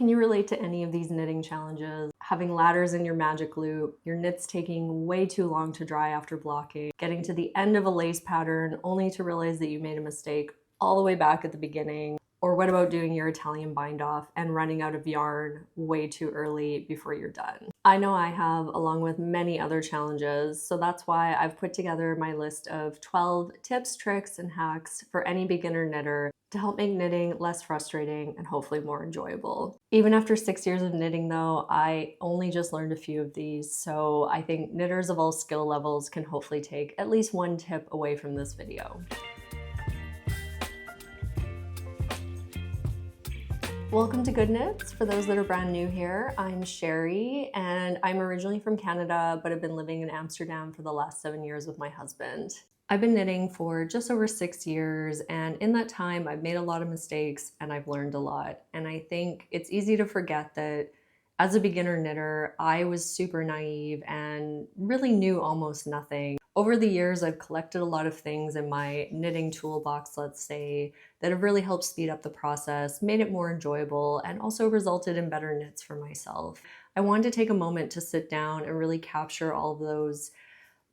Can you relate to any of these knitting challenges? Having ladders in your magic loop, your knits taking way too long to dry after blocking, getting to the end of a lace pattern only to realize that you made a mistake all the way back at the beginning? Or what about doing your Italian bind off and running out of yarn way too early before you're done? I know I have, along with many other challenges, so that's why I've put together my list of 12 tips, tricks, and hacks for any beginner knitter to help make knitting less frustrating and hopefully more enjoyable. Even after 6 years of knitting though, I only just learned a few of these, so I think knitters of all skill levels can hopefully take at least one tip away from this video. Welcome to Good Knits. For those that are brand new here, I'm Sherry and I'm originally from Canada, but I've been living in Amsterdam for the last 7 years with my husband. I've been knitting for just over 6 years, and in that time I've made a lot of mistakes and I've learned a lot. And I think it's easy to forget that as a beginner knitter, I was super naive and really knew almost nothing. Over the years, I've collected a lot of things in my knitting toolbox, let's say, that have really helped speed up the process, made it more enjoyable, and also resulted in better knits for myself. I wanted to take a moment to sit down and really capture all of those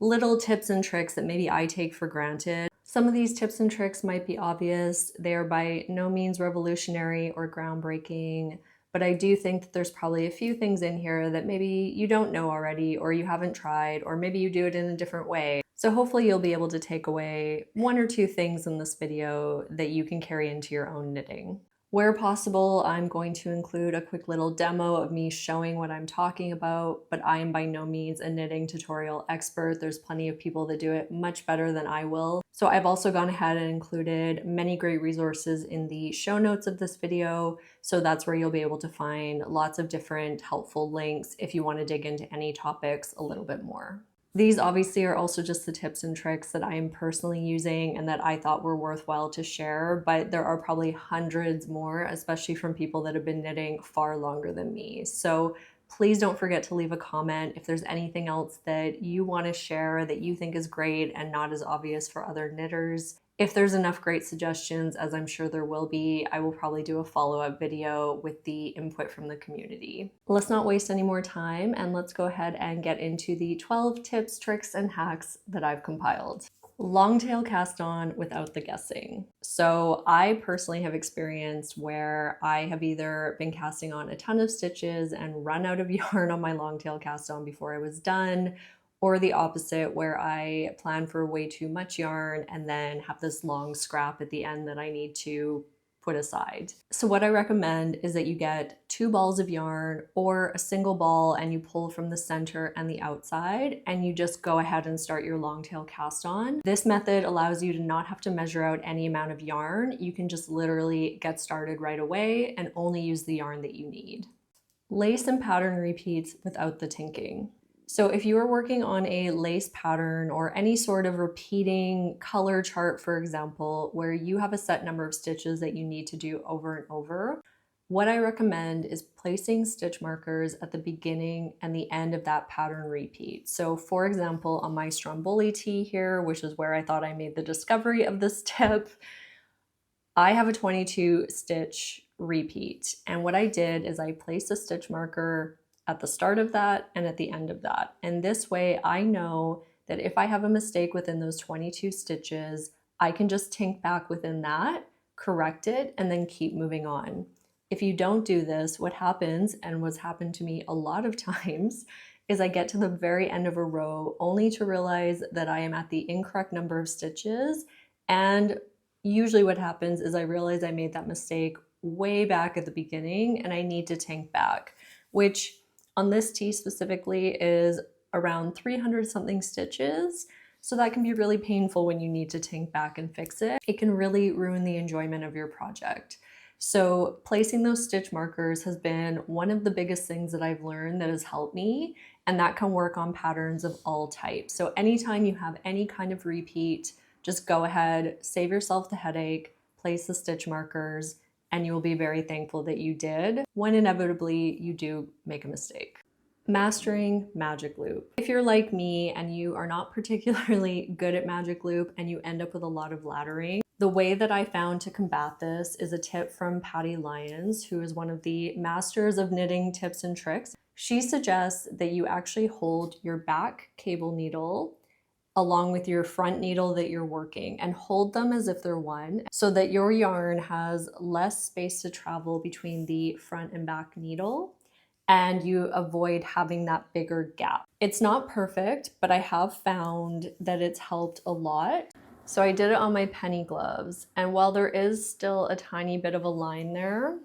little tips and tricks that maybe I take for granted. Some of these tips and tricks might be obvious. They are by no means revolutionary or groundbreaking, but I do think that there's probably a few things in here that maybe you don't know already, or you haven't tried, or maybe you do it in a different way. So hopefully you'll be able to take away one or two things in this video that you can carry into your own knitting. Where possible, I'm going to include a quick little demo of me showing what I'm talking about, but I am by no means a knitting tutorial expert. There's plenty of people that do it much better than I will. So I've also gone ahead and included many great resources in the show notes of this video. So that's where you'll be able to find lots of different helpful links if you want to dig into any topics a little bit more. These obviously are also just the tips and tricks that I am personally using and that I thought were worthwhile to share, but there are probably hundreds more, especially from people that have been knitting far longer than me. So please don't forget to leave a comment if there's anything else that you want to share that you think is great and not as obvious for other knitters. If there's enough great suggestions, as I'm sure there will be, I will probably do a follow-up video with the input from the community. Let's not waste any more time and let's go ahead and get into the 12 tips, tricks, and hacks that I've compiled. Long tail cast on without the guessing. So I personally have experienced where I have either been casting on a ton of stitches and run out of yarn on my long tail cast on before I was done, or the opposite, where I plan for way too much yarn and then have this long scrap at the end that I need to put aside. So what I recommend is that you get 2 balls of yarn or a single ball and you pull from the center and the outside and you just go ahead and start your long tail cast on. This method allows you to not have to measure out any amount of yarn. You can just literally get started right away and only use the yarn that you need. Lace and pattern repeats without the tinking. So if you are working on a lace pattern or any sort of repeating color chart, for example, where you have a set number of stitches that you need to do over and over, what I recommend is placing stitch markers at the beginning and the end of that pattern repeat. So for example, on my Stromboli tee here, which is where I thought I made the discovery of this tip, I have a 22 stitch repeat. And what I did is I placed a stitch marker at the start of that and at the end of that. And this way I know that if I have a mistake within those 22 stitches, I can just tink back within that, correct it, and then keep moving on. If you don't do this, what happens, and what's happened to me a lot of times, is I get to the very end of a row only to realize that I am at the incorrect number of stitches. And usually what happens is I realize I made that mistake way back at the beginning and I need to tink back, which on this tee specifically is around 300 something stitches. So that can be really painful when you need to tink back and fix it. It can really ruin the enjoyment of your project. So placing those stitch markers has been one of the biggest things that I've learned that has helped me, and that can work on patterns of all types. So anytime you have any kind of repeat, just go ahead, save yourself the headache, place the stitch markers, and you will be very thankful that you did when inevitably you do make a mistake. Mastering magic loop. If you're like me and you are not particularly good at magic loop and you end up with a lot of laddering, The way that I found to combat this is a tip from Patty Lyons, who is one of the masters of knitting tips and tricks. She suggests that you actually hold your back cable needle along with your front needle that you're working and hold them as if they're one so that your yarn has less space to travel between the front and back needle and you avoid having that bigger gap. It's not perfect, but I have found that it's helped a lot. So I did it on my penny gloves, and while there is still a tiny bit of a line there,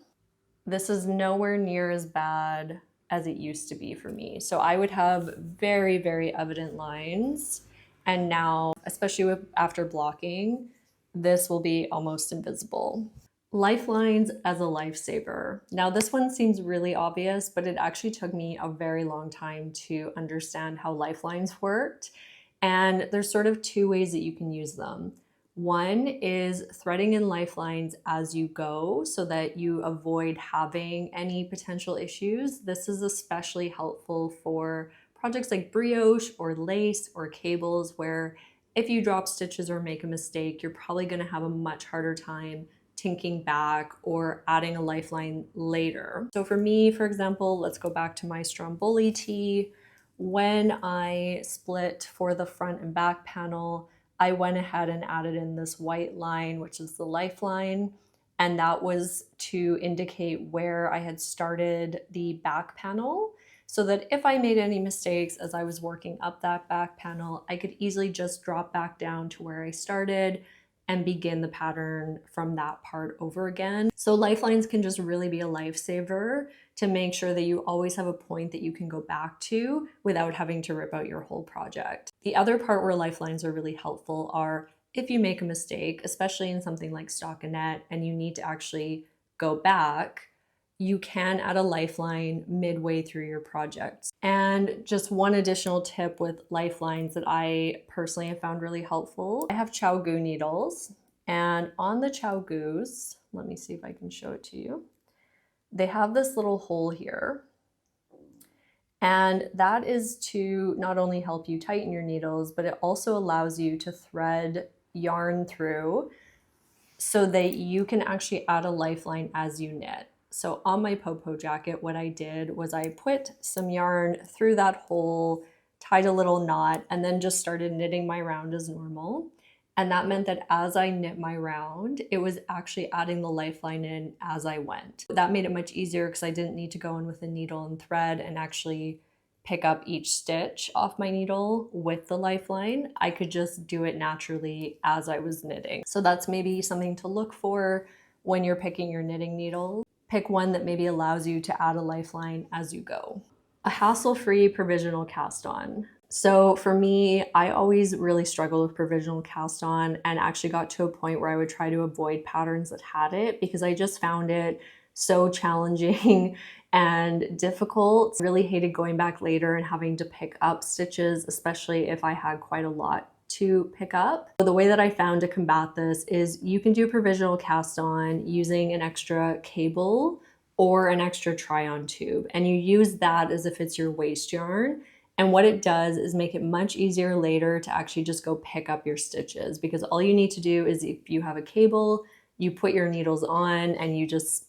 this is nowhere near as bad as it used to be for me. So I would have very, very evident lines. And now, especially after blocking, this will be almost invisible. Lifelines as a lifesaver. Now this one seems really obvious, but it actually took me a very long time to understand how lifelines worked. And there's sort of two ways that you can use them. One is threading in lifelines as you go so that you avoid having any potential issues. This is especially helpful for projects like brioche or lace or cables, where if you drop stitches or make a mistake, you're probably going to have a much harder time tinking back or adding a lifeline later. So for me, for example, let's go back to my Stromboli tee. When I split for the front and back panel, I went ahead and added in this white line, which is the lifeline, and that was to indicate where I had started the back panel, so that if I made any mistakes as I was working up that back panel, I could easily just drop back down to where I started and begin the pattern from that part over again. So lifelines can just really be a lifesaver to make sure that you always have a point that you can go back to without having to rip out your whole project. The other part where lifelines are really helpful are if you make a mistake, especially in something like stockinette, and you need to actually go back, you can add a lifeline midway through your project. And just one additional tip with lifelines that I personally have found really helpful. I have ChiaoGoo needles, and on the ChiaoGoos, let me see if I can show it to you. They have this little hole here, and that is to not only help you tighten your needles, but it also allows you to thread yarn through so that you can actually add a lifeline as you knit. So on my Popo jacket, what I did was I put some yarn through that hole, tied a little knot, and then just started knitting my round as normal. And that meant that as I knit my round, it was actually adding the lifeline in as I went. That made it much easier because I didn't need to go in with a needle and thread and actually pick up each stitch off my needle with the lifeline. I could just do it naturally as I was knitting. So that's maybe something to look for when you're picking your knitting needle. Pick one that maybe allows you to add a lifeline as you go. A hassle-free provisional cast-on. So for me, I always really struggled with provisional cast-on and actually got to a point where I would try to avoid patterns that had it because I just found it so challenging and difficult. I really hated going back later and having to pick up stitches, especially if I had quite a lot to pick up. So the way that I found to combat this is you can do provisional cast on using an extra cable or an extra try-on tube, and you use that as if it's your waste yarn. And what it does is make it much easier later to actually just go pick up your stitches, because all you need to do is if you have a cable, you put your needles on and you just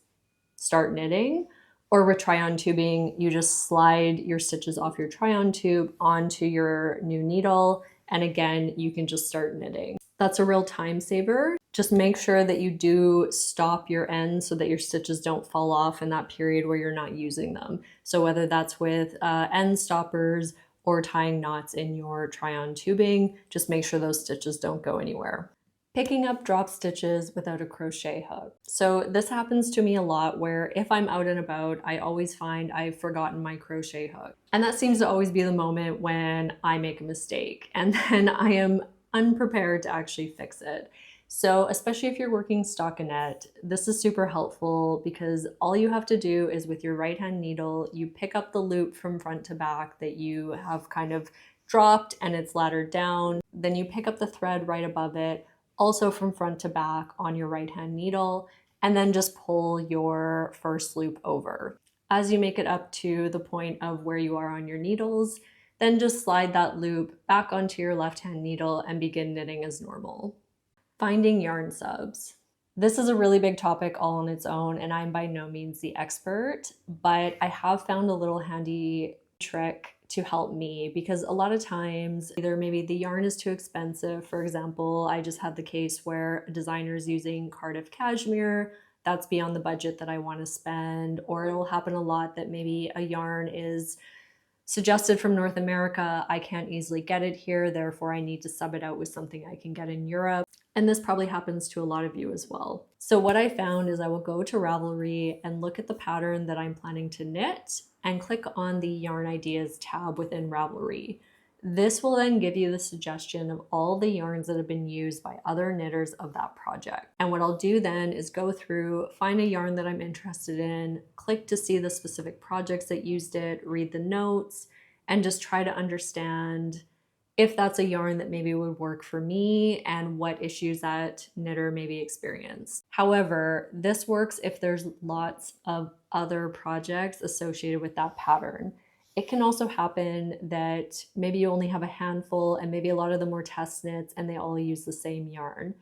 start knitting. Or with try-on tubing, you just slide your stitches off your try-on tube onto your new needle, and again, you can just start knitting. That's a real time saver. Just make sure that you do stop your ends so that your stitches don't fall off in that period where you're not using them. So whether that's with end stoppers or tying knots in your try-on tubing, just make sure those stitches don't go anywhere. Picking up drop stitches without a crochet hook. So this happens to me a lot where if I'm out and about, I always find I've forgotten my crochet hook. And that seems to always be the moment when I make a mistake and then I am unprepared to actually fix it. So especially if you're working stockinette, this is super helpful because all you have to do is with your right hand needle, you pick up the loop from front to back that you have kind of dropped and it's laddered down. Then you pick up the thread right above it, also from front to back on your right hand needle, and then just pull your first loop over. As you make it up to the point of where you are on your needles, then just slide that loop back onto your left hand needle and begin knitting as normal. Finding yarn subs. This is a really big topic all on its own, and I'm by no means the expert, but I have found a little handy trick to help me, because a lot of times either maybe the yarn is too expensive. For example, I just had the case where a designer is using Cardiff cashmere. That's beyond the budget that I want to spend, or it will happen a lot that maybe a yarn is suggested from North America. I can't easily get it here, therefore I need to sub it out with something I can get in Europe. And this probably happens to a lot of you as well. So what I found is I will go to Ravelry and look at the pattern that I'm planning to knit and click on the Yarn Ideas tab within Ravelry. This will then give you the suggestion of all the yarns that have been used by other knitters of that project. And what I'll do then is go through, find a yarn that I'm interested in, click to see the specific projects that used it, read the notes, and just try to understand if that's a yarn that maybe would work for me and what issues that knitter maybe experienced. However, this works if there's lots of other projects associated with that pattern. It can also happen that maybe you only have a handful and maybe a lot of them were test knits and they all use the same yarn.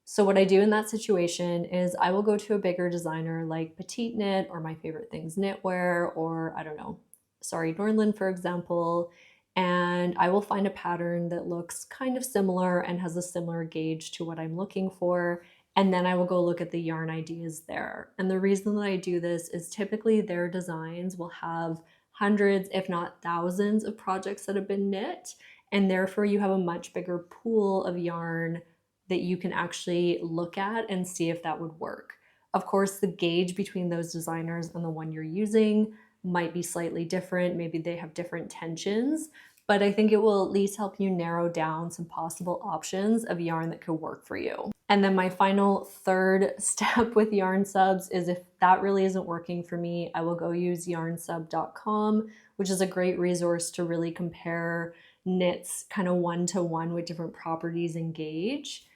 So what I do in that situation is I will go to a bigger designer like Petite Knit or My Favorite Things Knitwear, or I don't know, Sorry Norland, for example, and I will find a pattern that looks kind of similar and has a similar gauge to what I'm looking for. And then I will go look at the yarn ideas there. And the reason that I do this is typically their designs will have hundreds, if not thousands, of projects that have been knit. And therefore you have a much bigger pool of yarn that you can actually look at and see if that would work. Of course, the gauge between those designers and the one you're using might be slightly different. Maybe they have different tensions, but I think it will at least help you narrow down some possible options of yarn that could work for you. And then my final third step with yarn subs is if that really isn't working for me, I will go use yarnsub.com, which is a great resource to really compare knits kind of one-to-one with different properties and gauge.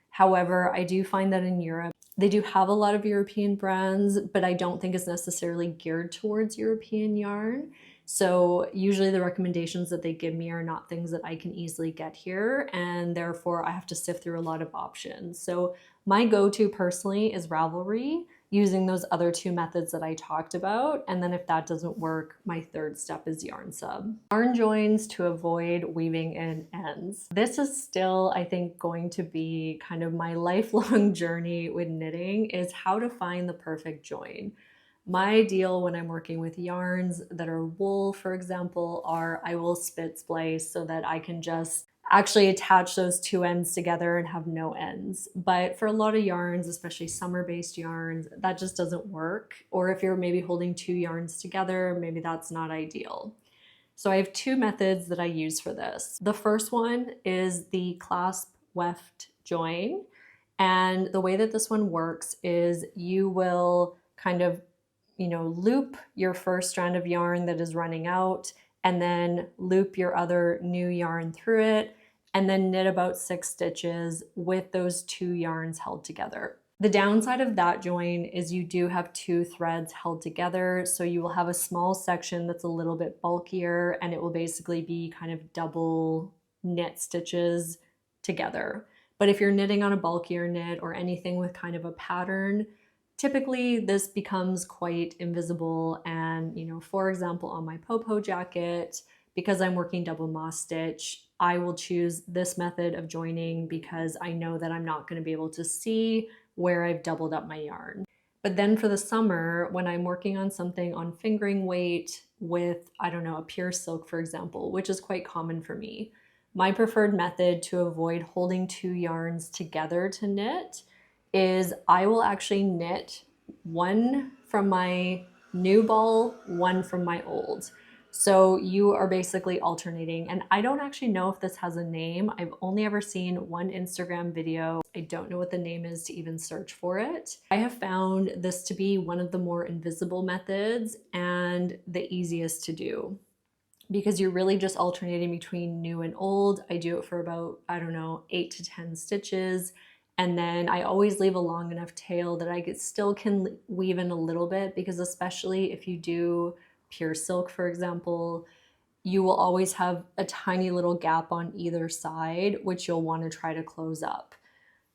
However, I do find that in Europe, they do have a lot of European brands, but I don't think it's necessarily geared towards European yarn. So usually the recommendations that they give me are not things that I can easily get here, and therefore I have to sift through a lot of options. So my go-to personally is Ravelry, using those other two methods that I talked about. And then if that doesn't work, my third step is yarn sub. Yarn joins to avoid weaving in ends. This is still, I think, going to be kind of my lifelong journey with knitting, is how to find the perfect join. My ideal when I'm working with yarns that are wool, for example, are I will spit splice so that I can just actually attach those two ends together and have no ends. But for a lot of yarns, especially summer-based yarns, that just doesn't work. Or if you're maybe holding two yarns together, maybe that's not ideal. So I have two methods that I use for this. The first one is the clasp weft join. And the way that this one works is you will kind of, loop your first strand of yarn that is running out, and then loop your other new yarn through it, and then knit about 6 stitches with those 2 yarns held together. The downside of that join is you do have 2 threads held together, so you will have a small section that's a little bit bulkier, and it will basically be kind of double knit stitches together. But if you're knitting on a bulkier knit or anything with kind of a pattern, typically this becomes quite invisible. And, for example, on my popo jacket, because I'm working double moss stitch, I will choose this method of joining because I know that I'm not going to be able to see where I've doubled up my yarn. But then for the summer, when I'm working on something on fingering weight with, I don't know, a pure silk, for example, which is quite common for me, my preferred method to avoid holding 2 yarns together to knit is I will actually knit one from my new ball, one from my old. So you are basically alternating, and I don't actually know if this has a name. I've only ever seen one Instagram video. I don't know what the name is to even search for it. I have found this to be one of the more invisible methods and the easiest to do, because you're really just alternating between new and old. I do it for about, 8 to 10 stitches. And then I always leave a long enough tail that I still can weave in a little bit, because especially if you do pure silk, for example, you will always have a tiny little gap on either side, which you'll want to try to close up.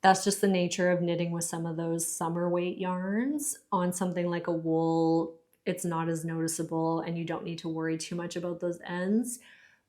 That's just the nature of knitting with some of those summer weight yarns. On something like a wool, it's not as noticeable and you don't need to worry too much about those ends.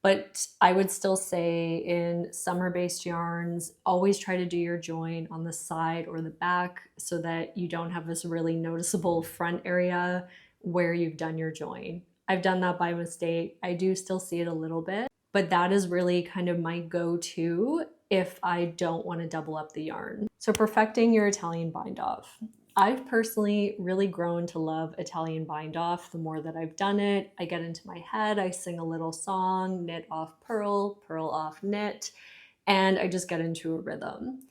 But I would still say in summer-based yarns, always try to do your join on the side or the back so that you don't have this really noticeable front area where you've done your join. I've done that by mistake. I do still see it a little bit, but that is really kind of my go-to if I don't want to double up the yarn. So perfecting your Italian bind off. I've personally really grown to love Italian bind off the more that I've done it. I get into my head, I sing a little song, knit off purl, purl off knit, and I just get into a rhythm.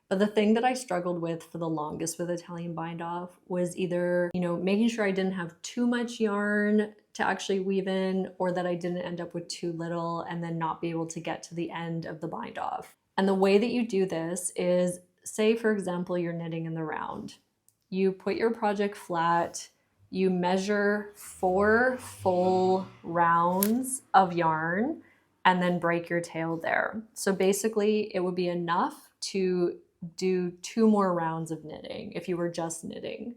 But the thing that I struggled with for the longest with Italian bind off was either, making sure I didn't have too much yarn to actually weave in, or that I didn't end up with too little and then not be able to get to the end of the bind off. And the way that you do this is, say for example, you're knitting in the round. You put your project flat, you measure 4 full rounds of yarn, and then break your tail there. So basically it would be enough to do 2 more rounds of knitting if you were just knitting.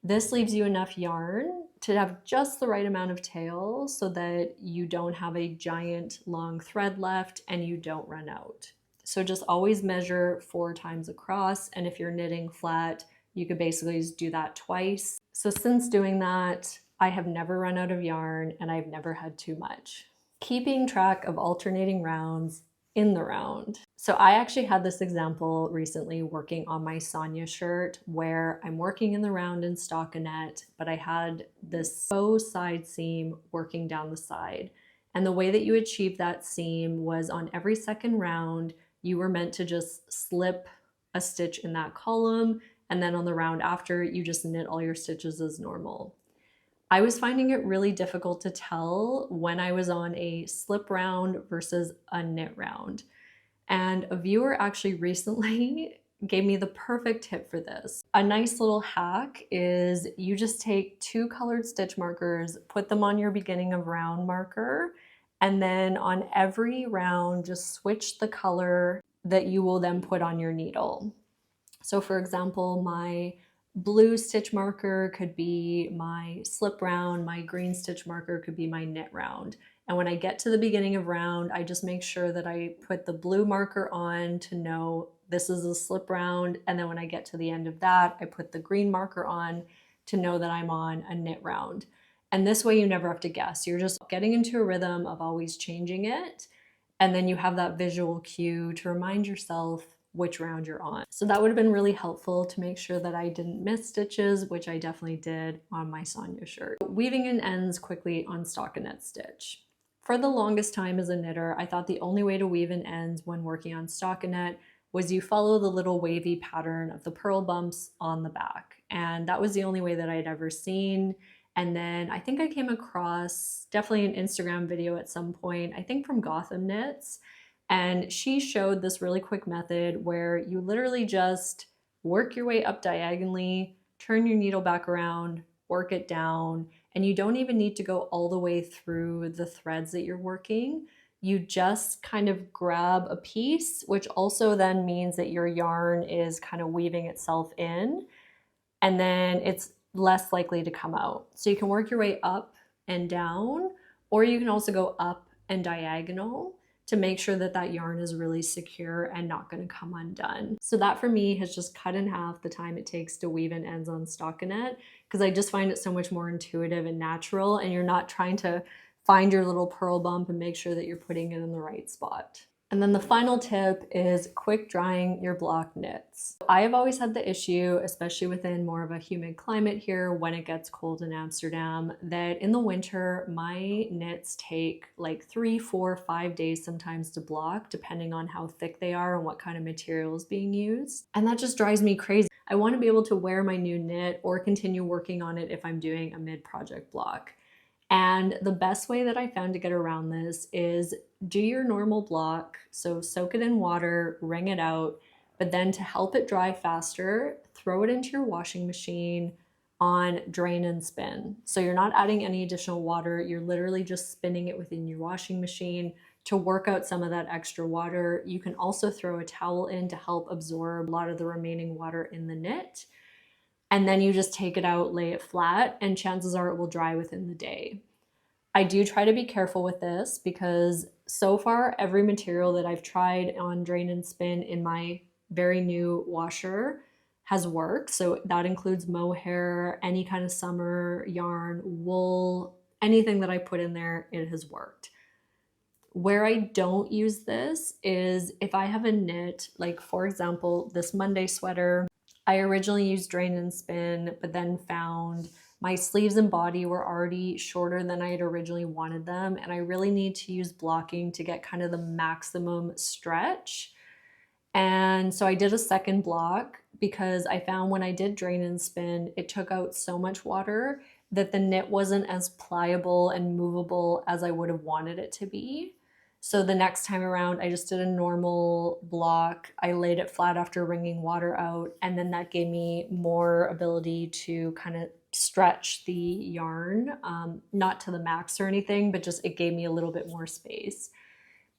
This leaves you enough yarn to have just the right amount of tail so that you don't have a giant long thread left and you don't run out. So just always measure 4 times across, and if you're knitting flat, you could basically just do that twice. So since doing that, I have never run out of yarn and I've never had too much. Keeping track of alternating rounds in the round. So I actually had this example recently working on my Sonia shirt where I'm working in the round in stockinette, but I had this faux side seam working down the side. And the way that you achieve that seam was on every second round, you were meant to just slip a stitch in that column, and then on the round after, you just knit all your stitches as normal. I was finding it really difficult to tell when I was on a slip round versus a knit round. And a viewer actually recently gave me the perfect tip for this. A nice little hack is you just take 2 colored stitch markers, put them on your beginning of round marker, and then on every round, just switch the color that you will then put on your needle. So for example, my blue stitch marker could be my slip round, my green stitch marker could be my knit round. And when I get to the beginning of round, I just make sure that I put the blue marker on to know this is a slip round. And then when I get to the end of that, I put the green marker on to know that I'm on a knit round. And this way you never have to guess. You're just getting into a rhythm of always changing it. And then you have that visual cue to remind yourself which round you're on. So that would have been really helpful to make sure that I didn't miss stitches, which I definitely did on my Sonia shirt. Weaving in ends quickly on stockinette stitch. For the longest time as a knitter, I thought the only way to weave in ends when working on stockinette was you follow the little wavy pattern of the purl bumps on the back. And that was the only way that I'd ever seen. And then I think I came across definitely an Instagram video at some point, I think from Gotham Knits. And she showed this really quick method where you literally just work your way up diagonally, turn your needle back around, work it down, and you don't even need to go all the way through the threads that you're working. You just kind of grab a piece, which also then means that your yarn is kind of weaving itself in, and then it's less likely to come out. So you can work your way up and down, or you can also go up and diagonal to make sure that that yarn is really secure and not going to come undone. So that for me has just cut in half the time it takes to weave in ends on stockinette, because I just find it so much more intuitive and natural, and you're not trying to find your little purl bump and make sure that you're putting it in the right spot. And then the final tip is quick drying your block knits. I have always had the issue, especially within more of a humid climate here when it gets cold in Amsterdam, that in the winter, my knits take like 3, 4, 5 days sometimes to block, depending on how thick they are and what kind of material is being used. And that just drives me crazy. I want to be able to wear my new knit or continue working on it if I'm doing a mid-project block. And the best way that I found to get around this is do your normal block, so soak it in water, wring it out, but then to help it dry faster, throw it into your washing machine on drain and spin. So you're not adding any additional water, you're literally just spinning it within your washing machine to work out some of that extra water. You can also throw a towel in to help absorb a lot of the remaining water in the knit. And then you just take it out, lay it flat, and chances are it will dry within the day. I do try to be careful with this because so far every material that I've tried on drain and spin in my very new washer has worked. So that includes mohair, any kind of summer yarn, wool, anything that I put in there, it has worked. Where I don't use this is if I have a knit, like for example, this Monday sweater, I originally used drain and spin, but then found my sleeves and body were already shorter than I had originally wanted them. And I really need to use blocking to get kind of the maximum stretch. And so I did a second block because I found when I did drain and spin, it took out so much water that the knit wasn't as pliable and movable as I would have wanted it to be. So the next time around, I just did a normal block. I laid it flat after wringing water out, and then that gave me more ability to kind of stretch the yarn, not to the max or anything, but just it gave me a little bit more space.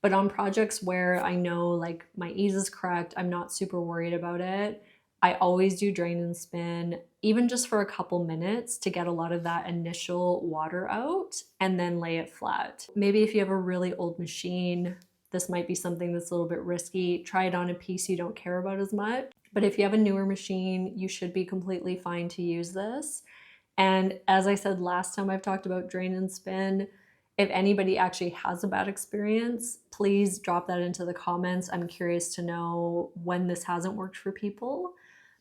But on projects where I know like my ease is correct, I'm not super worried about it, I always do drain and spin, even just for a couple minutes to get a lot of that initial water out and then lay it flat. Maybe if you have a really old machine, this might be something that's a little bit risky. Try it on a piece you don't care about as much. But if you have a newer machine, you should be completely fine to use this. And as I said last time I've talked about drain and spin, if anybody actually has a bad experience, please drop that into the comments. I'm curious to know when this hasn't worked for people.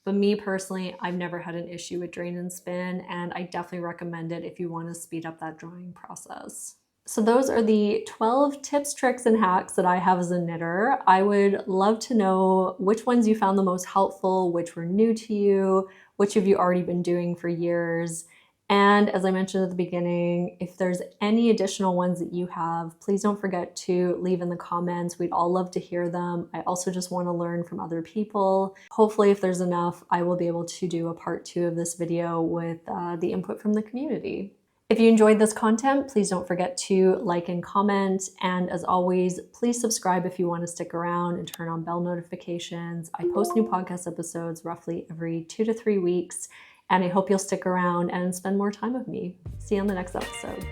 But me personally, I've never had an issue with drain and spin, and I definitely recommend it if you want to speed up that drying process. So those are the 12 tips, tricks, and hacks that I have as a knitter. I would love to know which ones you found the most helpful, which were new to you, which have you already been doing for years. And as I mentioned at the beginning, if there's any additional ones that you have, please don't forget to leave in the comments. We'd all love to hear them. I also just want to learn from other people. Hopefully, if there's enough, I will be able to do a part 2 of this video with the input from the community. If you enjoyed this content, please don't forget to like and comment. And as always, please subscribe if you want to stick around and turn on bell notifications. I post new podcast episodes roughly every 2 to 3 weeks. And I hope you'll stick around and spend more time with me. See you on the next episode.